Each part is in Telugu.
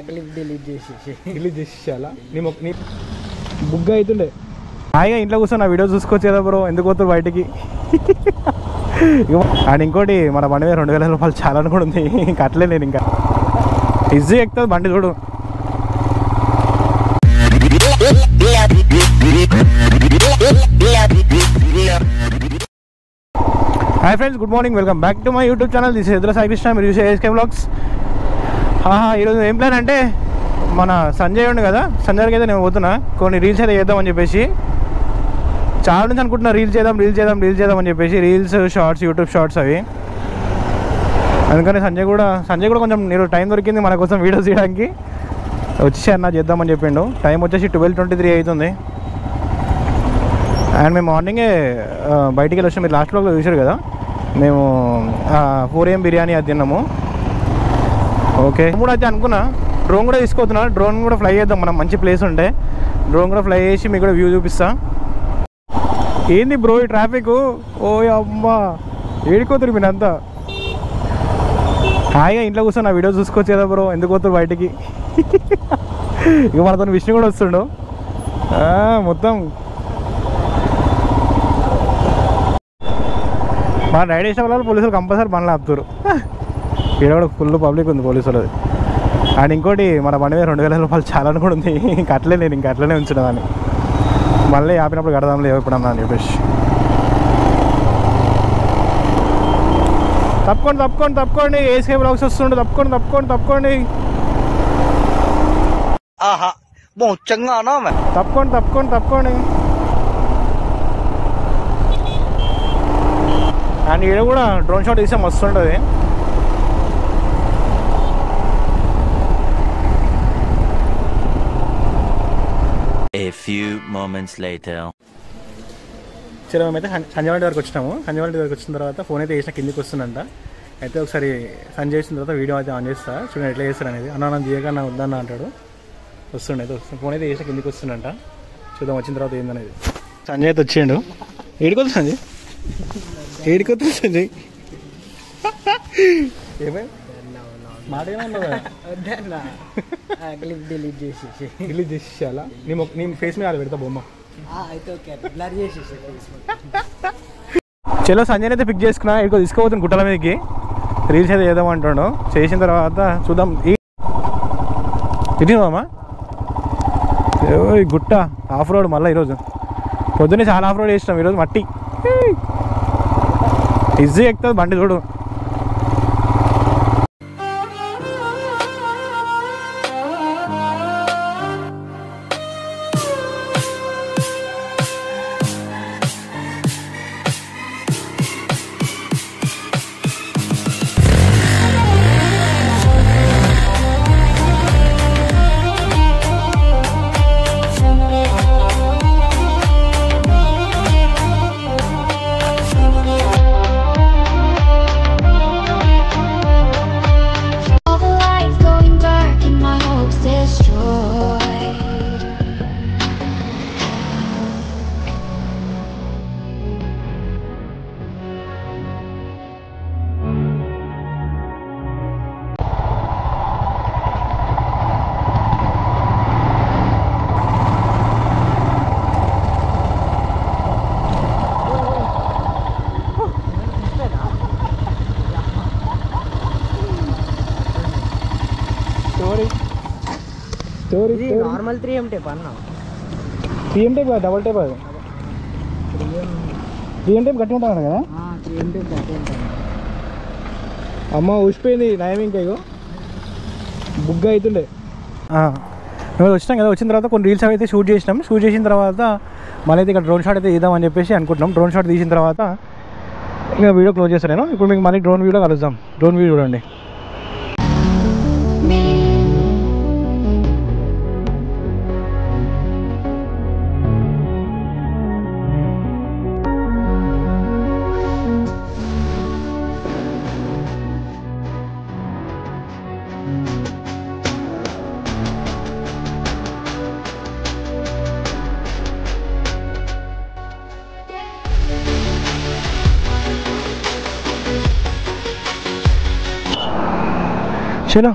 క్లిప్ డిలీట్ చేసేయాలా నీ బుగ్గ అవుతుండే హాయిగా ఇంట్లో కూర్చొని నా వీడియో చూసుకోవచ్చు కదా బ్రో, ఎందుకు పోతారు బయటికి. అండ్ ఇంకోటి మన బండి మీద 2000 రూపాయలు చాలా కూడా ఉంది, కట్టలే నేను ఇంకా. ఈజీ ఎక్కుతుంది బండి చూడు. Hi friends, good morning, welcome back to my YouTube channel. This Edura Sai Krishna, మీరు చూసే ఎస్కే వ్లాగ్స్. ఈరోజు ఏం ప్లాన్ అంటే, మన సంజయ్ ఉండు కదా, సంజయ్కి అయితే నేను పోతున్నా కొన్ని రీల్స్ అయితే చేద్దామని చెప్పేసి. చాలా నుంచి అనుకుంటున్నా రీల్స్ చేద్దాం అని చెప్పేసి, రీల్స్, షార్ట్స్, యూట్యూబ్ షార్ట్స్ అవి. అందుకని సంజయ్ కూడా కొంచెం నేను టైం దొరికింది మన కోసం వీడియోస్ చేయడానికి, వచ్చేసి అన్న చేద్దామని చెప్పిండు. టైం వచ్చేసి 12:23 అవుతుంది. అండ్ మేము మార్నింగే బయటికి వెళ్ళి వచ్చాం. మీరు లాస్ట్ బ్లాగ్లో చూసారు కదా, మేము 4 AM బిర్యానీ అది తిన్నాము. ఓకే, కూడా అయితే అనుకున్నా డ్రోన్ కూడా తీసుకోతున్నా, డ్రోన్ కూడా ఫ్లై చేద్దాం. మనం మంచి ప్లేస్ ఉంటే డ్రోన్ కూడా ఫ్లై చేసి మీకు కూడా వ్యూ చూపిస్తా. ఏంది బ్రో ఈ ట్రాఫిక్, ఓ అమ్మా ఏడుకోతురు మీరంతా. హాయిగా ఇంట్లో కూర్చొని నా వీడియో చూసుకోవచ్చు కదా బ్రో, ఎందుకు పోతారు బయటికి. ఇక మనతో విష్ణు కూడా వస్తుండు మొత్తం. మన రైడ్ చేసిన వాళ్ళు పోలీసులు కంపల్సరీ బండ్లు ఆపుతారు. ఇక్కడ కూడా ఫుల్ పబ్లిక్ ఉంది పోలీసులది. అండ్ ఇంకోటి మన బండి మీద 2000 రూపాయలు చాలా కూడా ఉంది, కట్టలే నేను ఇంకా అట్లనే ఉంచుదాన్ని. మళ్ళీ ఆపినప్పుడు కడదాంలే ఎప్పుడన్నా అని చెప్పేసి. తప్పుకోండి ఏస్కే బ్లాగ్స్ వస్తుండే. తప్పుకోండి. తప్పుకోండి. అండ్ ఈడ కూడా డ్రోన్ షాట్ తీసే మస్తు ఉంటుంది. A few moments later. సరే, మేమైతే సంజయ్ వరకు వచ్చినాము. సంజయ్ వరకు వచ్చిన తర్వాత ఫోన్ అయితే వేసిన కిందికి వస్తుందంట. అయితే ఒకసారి సంజయ్ చేసిన తర్వాత వీడియో అయితే ఆన్ చేస్తా, చూడండి ఎట్లా చేస్తారు అనేది. అన్న దిగగా నా వద్దన్న అంటాడు. అయితే ఫోన్ అయితే వేసిన కిందికి వస్తుందంట. చూద్దాం వచ్చిన తర్వాత ఏందనేది. సంజయ్ అయితే వచ్చిండు. ఏడికొద్దు సంజయ్, సంజయ్ ఏమై మాట ఏమన్నా క్లిప్ డిలీట్ చేసేయాలా నీ ఫేస్ మీద పెడతా బొమ్మ. చలో, సంజయ్ అయితే పిక్ చేసుకున్నా. ఇక్కడ తీసుకోపోతుంది గుట్టల మీదకి, రీల్స్ అయితే చేద్దామంటాడు. చేసిన తర్వాత చూద్దాం. తిరిగినామా ఈ గుట్ట ఆఫ్ రోడ్ మళ్ళీ ఈరోజు పొద్దున్నే చాలా ఆఫ్ రోడ్ చేసినాం. ఈరోజు మట్టి ఈజీ ఎక్కుతుంది బండి చూడు. నార్మల్ 3M టేప్ అన్న, 3M టేప్ కదా, డబల్ టేప్. అది 3M టేప్ గట్టి ఉంటాను కదా. 3M టేప్ గట్టి ఉంటాను. అమ్మ ఊసిపోయింది నయం. ఇంకా ఇగో బుగ్గ అవుతుండే. మేము వచ్చినాం కదా, వచ్చిన తర్వాత కొన్ని రీల్స్ అయితే షూట్ చేసిన తర్వాత మళ్ళీ అయితే ఇక్కడ డ్రోన్ షాట్ అయితే తీద్దామని చెప్పేసి అనుకుంటున్నాం. డ్రోన్ షాట్ తీసిన తర్వాత ఇంకా వీడియో క్లోజ్ చేస్తాను నేను. ఇప్పుడు మీకు మళ్ళీ డ్రోన్ వీడియో కలుద్దాం. డ్రోన్ వీడియో చూడండి. చలో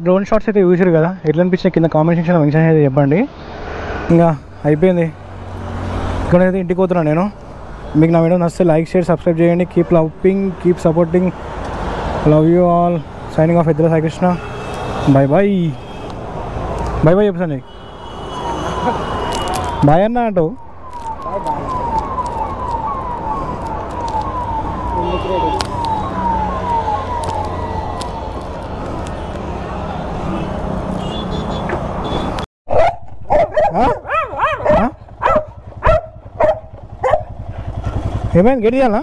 డ్రోన్ షాట్స్ అయితే చూసారు కదా, ఎట్లా అనిపించినా కింద కామెంట్ సెక్షన్లో మెన్షన్ అయితే చెప్పండి. ఇంకా అయిపోయింది, ఇక్కడైతే ఇంటికి పోతున్నాను నేను. మీకు నా వీడియో నచ్చితే లైక్ షేర్ సబ్స్క్రైబ్ చేయండి. Keep loving, keep supporting, love you all. Signing off Eddula Saikrishna. Bye bye. Bye bye చెప్పు సంజయ్. బాయ్ అన్న అంటూ. Bye bye. ఎందుకు రెడీ? ఏమైంది, గట్టి చేయాలా?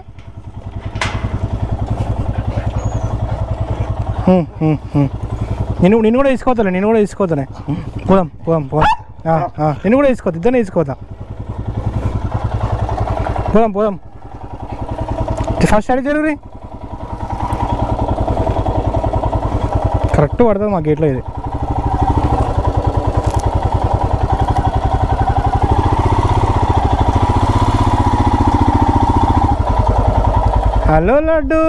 నిన్ను కూడా తీసుకోవద్దాలే, నిన్ను కూడా తీసుకోవద్దానే. పోదాం పోదాం పోదాం. నిన్ను కూడా తీసుకోవద్దు, ఇద్దరిని తీసుకోవద్దాం. పోదాం పోదాం. ఫస్ట్ స్టడీ జరుగురి కరెక్ట్ పడుతుంది మా గేట్లో ఇది. హలో లడ్డు.